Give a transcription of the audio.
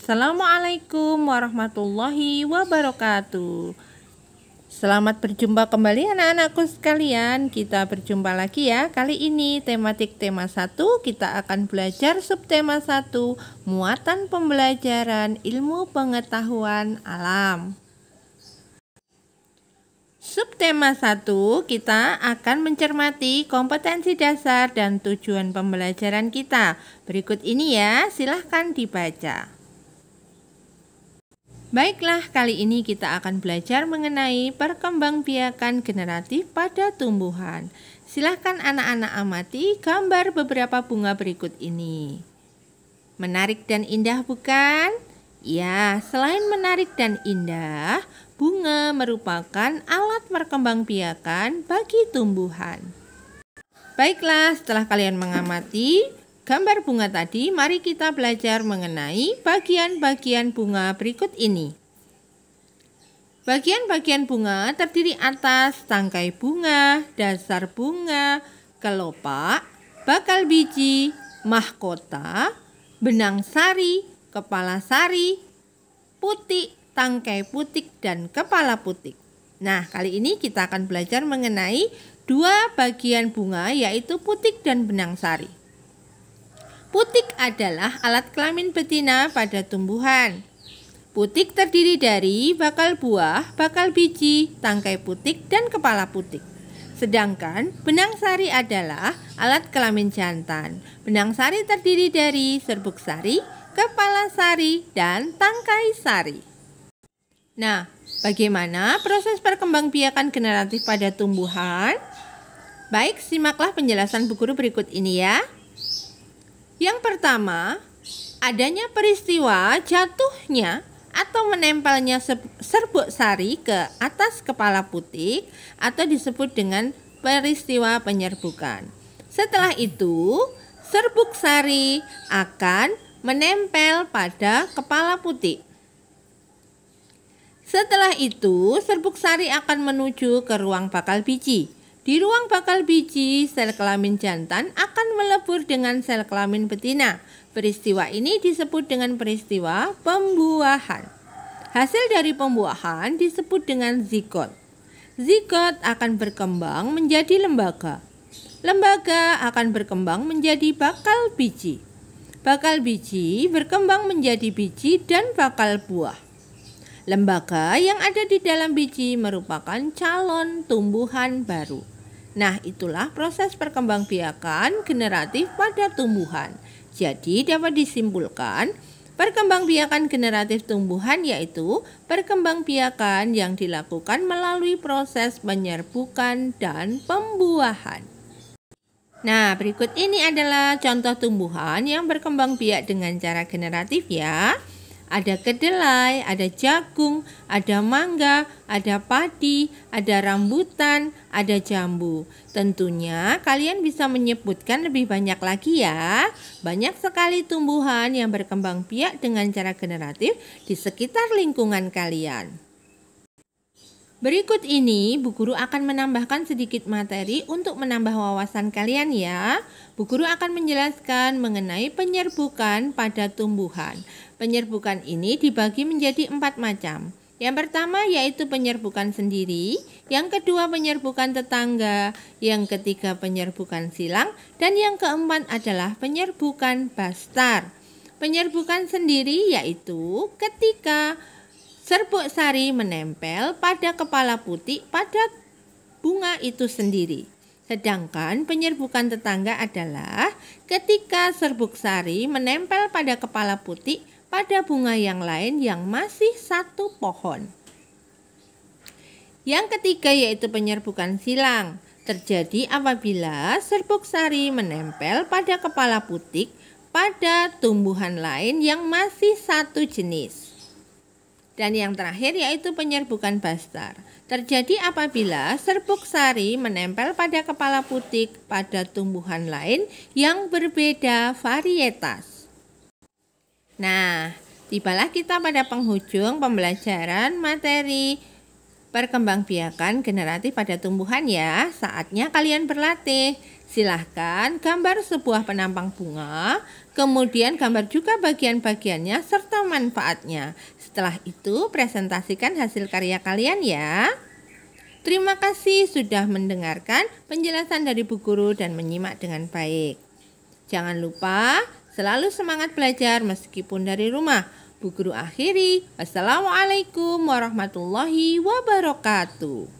Assalamualaikum warahmatullahi wabarakatuh. Selamat berjumpa kembali anak-anakku sekalian. Kita berjumpa lagi ya. Kali ini tematik tema 1 kita akan belajar subtema 1, muatan pembelajaran ilmu pengetahuan alam. Subtema 1 kita akan mencermati kompetensi dasar dan tujuan pembelajaran kita. Berikut ini ya, silahkan dibaca. Baiklah, kali ini kita akan belajar mengenai perkembangbiakan generatif pada tumbuhan. Silahkan anak-anak amati gambar beberapa bunga berikut ini. Menarik dan indah bukan? Ya, selain menarik dan indah, bunga merupakan alat perkembangbiakan bagi tumbuhan. Baiklah, setelah kalian mengamati gambar bunga tadi, mari kita belajar mengenai bagian-bagian bunga berikut ini. Bagian-bagian bunga terdiri atas tangkai bunga, dasar bunga, kelopak, bakal biji, mahkota, benang sari, kepala sari, putik, tangkai putik, dan kepala putik. Nah, kali ini kita akan belajar mengenai dua bagian bunga, yaitu putik dan benang sari. Putik adalah alat kelamin betina pada tumbuhan. Putik terdiri dari bakal buah, bakal biji, tangkai putik, dan kepala putik. Sedangkan benang sari adalah alat kelamin jantan. Benang sari terdiri dari serbuk sari, kepala sari, dan tangkai sari. Nah, bagaimana proses perkembangbiakan generatif pada tumbuhan? Baik, simaklah penjelasan Bu Guru berikut ini ya. Yang pertama, adanya peristiwa jatuhnya atau menempelnya serbuk sari ke atas kepala putik atau disebut dengan peristiwa penyerbukan. Setelah itu, serbuk sari akan menempel pada kepala putik. Setelah itu, serbuk sari akan menuju ke ruang bakal biji. Di ruang bakal biji, sel kelamin jantan akan melebur dengan sel kelamin betina. Peristiwa ini disebut dengan peristiwa pembuahan. Hasil dari pembuahan disebut dengan zigot. Zigot akan berkembang menjadi lembaga. Lembaga akan berkembang menjadi bakal biji. Bakal biji berkembang menjadi biji dan bakal buah. Lembaga yang ada di dalam biji merupakan calon tumbuhan baru. Nah, itulah proses perkembangbiakan generatif pada tumbuhan. Jadi, dapat disimpulkan, perkembangbiakan generatif tumbuhan yaitu perkembangbiakan yang dilakukan melalui proses penyerbukan dan pembuahan. Nah, berikut ini adalah contoh tumbuhan yang berkembang biak dengan cara generatif ya. Ada kedelai, ada jagung, ada mangga, ada padi, ada rambutan, ada jambu. Tentunya kalian bisa menyebutkan lebih banyak lagi ya. Banyak sekali tumbuhan yang berkembang biak dengan cara generatif di sekitar lingkungan kalian. Berikut ini Bu Guru akan menambahkan sedikit materi untuk menambah wawasan kalian ya. Bu Guru akan menjelaskan mengenai penyerbukan pada tumbuhan. Penyerbukan ini dibagi menjadi 4 macam. Yang pertama yaitu penyerbukan sendiri, yang kedua penyerbukan tetangga, yang ketiga penyerbukan silang, dan yang keempat adalah penyerbukan bastar. Penyerbukan sendiri yaitu ketika serbuk sari menempel pada kepala putik pada bunga itu sendiri. Sedangkan penyerbukan tetangga adalah ketika serbuk sari menempel pada kepala putik pada bunga yang lain yang masih satu pohon. Yang ketiga yaitu penyerbukan silang. Terjadi apabila serbuk sari menempel pada kepala putik pada tumbuhan lain yang masih satu jenis. Dan yang terakhir yaitu penyerbukan bastar. Terjadi apabila serbuk sari menempel pada kepala putik pada tumbuhan lain yang berbeda varietas. Nah, tibalah kita pada penghujung pembelajaran materi Perkembangbiakan generatif pada tumbuhan ya. Saatnya kalian berlatih. Silahkan gambar sebuah penampang bunga, kemudian gambar juga bagian-bagiannya serta manfaatnya. Setelah itu presentasikan hasil karya kalian ya. Terima kasih sudah mendengarkan penjelasan dari Bu Guru dan menyimak dengan baik. Jangan lupa selalu semangat belajar meskipun dari rumah. Bu Guru akhiri. Wassalamualaikum warahmatullahi wabarakatuh.